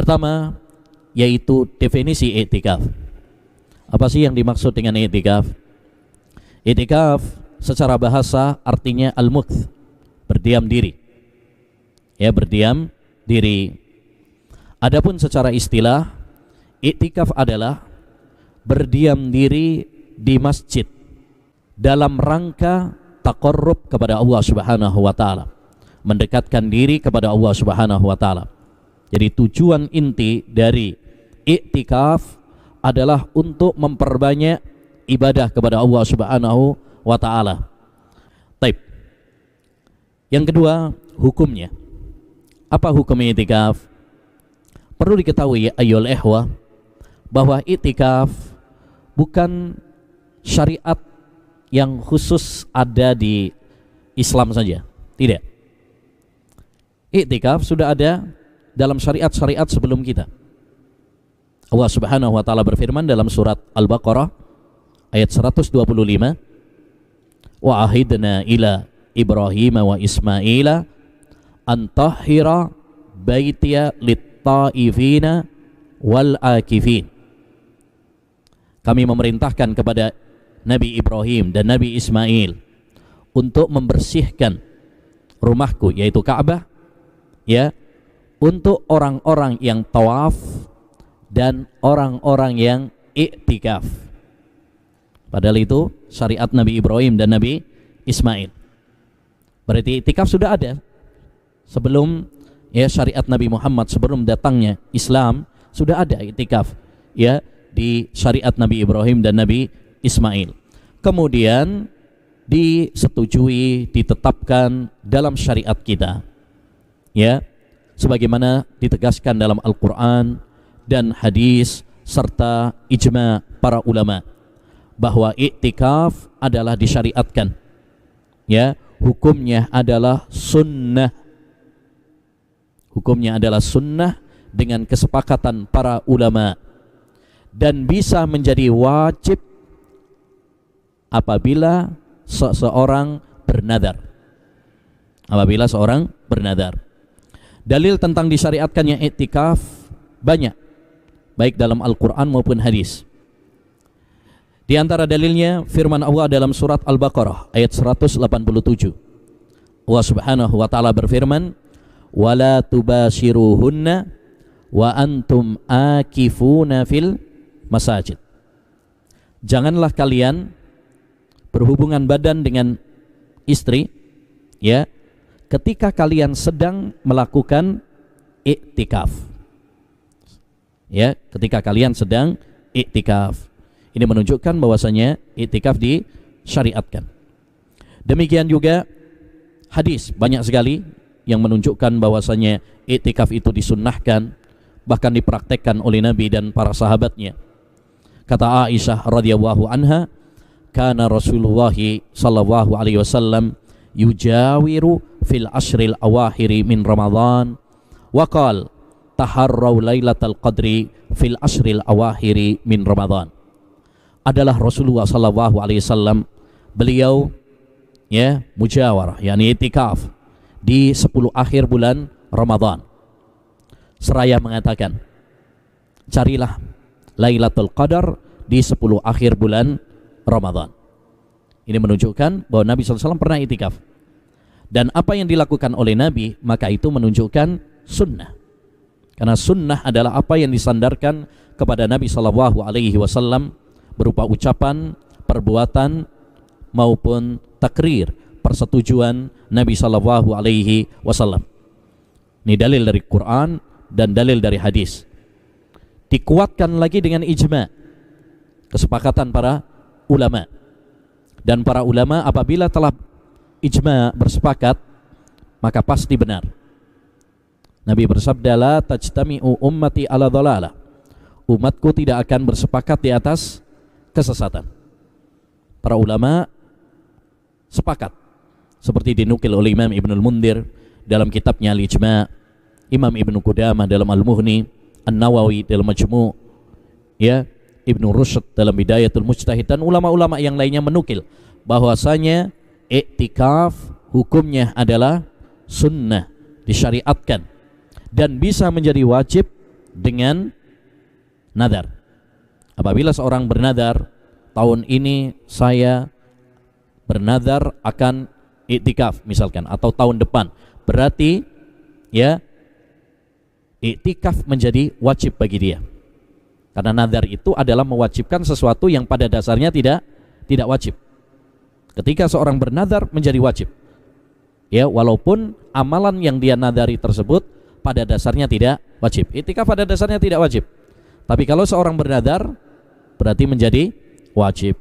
pertama yaitu definisi i'tikaf. Apa sih yang dimaksud dengan i'tikaf? I'tikaf secara bahasa artinya al-mukth, berdiam diri. Ya, berdiam diri. Adapun secara istilah, i'tikaf adalah berdiam diri di masjid dalam rangka taqarrub kepada Allah Subhanahu wa taala, mendekatkan diri kepada Allah Subhanahu wa taala. Jadi tujuan inti dari i'tikaf adalah untuk memperbanyak ibadah kepada Allah Subhanahu wa taala. Baik. Yang kedua, hukumnya. Apa hukum i'tikaf? Perlu diketahui ayyuhal ikhwah bahwa i'tikaf bukan syariat yang khusus ada di Islam saja. Tidak. I'tikaf sudah ada dalam syariat-syariat sebelum kita. Allah Subhanahu wa taala berfirman dalam surat Al-Baqarah ayat 125, wa ahidna ila Ibrahim wa Ismaila an tahhira baitiya lit-taifina wal akifin. Kami memerintahkan kepada Nabi Ibrahim dan Nabi Ismail untuk membersihkan rumahku, yaitu Ka'bah, ya, untuk orang-orang yang tawaf dan orang-orang yang i'tikaf. Padahal itu syariat Nabi Ibrahim dan Nabi Ismail. Berarti i'tikaf sudah ada sebelum ya syariat Nabi Muhammad, sebelum datangnya Islam sudah ada i'tikaf ya di syariat Nabi Ibrahim dan Nabi Ismail. Kemudian disetujui, ditetapkan dalam syariat kita. Ya, sebagaimana ditegaskan dalam Al-Quran dan hadis serta ijma para ulama bahwa i'tikaf adalah disyariatkan. Ya, hukumnya adalah sunnah. Hukumnya adalah sunnah dengan kesepakatan para ulama dan bisa menjadi wajib apabila seseorang bernadar. Apabila seorang bernadar. Dalil tentang disyariatkannya i'tikaf banyak, baik dalam Al-Quran maupun hadis. Di antara dalilnya firman Allah dalam surat Al-Baqarah ayat 187. Allah Subhanahu wa taala berfirman, "Wala tubashiruhunna wa antum akifuna fil masajid." Janganlah kalian berhubungan badan dengan istri, ya, ketika kalian sedang melakukan i'tikaf. Ya, ketika kalian sedang i'tikaf. Ini menunjukkan bahwasanya i'tikaf disyariatkan. Demikian juga hadis banyak sekali yang menunjukkan bahwasanya i'tikaf itu disunnahkan, bahkan dipraktekkan oleh Nabi dan para sahabatnya. Kata Aisyah radhiyallahu anha, kana Rasulullah sallallahu alaihi wasallam yujawiru fil ashril awakhiri min Ramadan wa qala taharraw lailatal qadri fil ashril awakhiri min Ramadan. Adalah Rasulullah sallallahu alaihi wasallam, beliau ya mujawarah, yakni i'tikaf di 10 akhir bulan Ramadan. Seraya mengatakan, carilah Lailatul Qadar di 10 akhir bulan Ramadan. Ini menunjukkan bahwa Nabi SAW pernah i'tikaf. Dan apa yang dilakukan oleh Nabi, maka itu menunjukkan sunnah. Karena sunnah adalah apa yang disandarkan kepada Nabi SAW berupa ucapan, perbuatan, maupun takrir, persetujuan Nabi SAW. Ini dalil dari Quran dan dalil dari hadis. Dikuatkan lagi dengan ijma, kesepakatan para ulama. Dan para ulama apabila telah ijma bersepakat, maka pasti benar. Nabi bersabda, la tajtami'u ummati ala dhalalah. Umatku tidak akan bersepakat di atas kesesatan. Para ulama sepakat, seperti dinukil oleh Imam Ibnul Mundhir dalam kitabnya Al-Ijma', Imam Ibnu Qudamah dalam Al-Mughni, An-Nawawi dalam Majmu', ya, Ibnu Rushd dalam Bidayatul Mujtahid, dan ulama-ulama yang lainnya menukil bahwasanya i'tikaf hukumnya adalah sunnah, disyariatkan dan bisa menjadi wajib dengan nadar. Apabila seorang bernadar, tahun ini saya bernadar akan iktikaf misalkan, atau tahun depan, berarti ya iktikaf menjadi wajib bagi dia. Karena nadar itu adalah mewajibkan sesuatu yang pada dasarnya tidak wajib. Ketika seorang bernadar menjadi wajib. Ya, walaupun amalan yang dia nadari tersebut pada dasarnya tidak wajib. Iktikaf pada dasarnya tidak wajib. Tapi kalau seorang bernadar berarti menjadi wajib.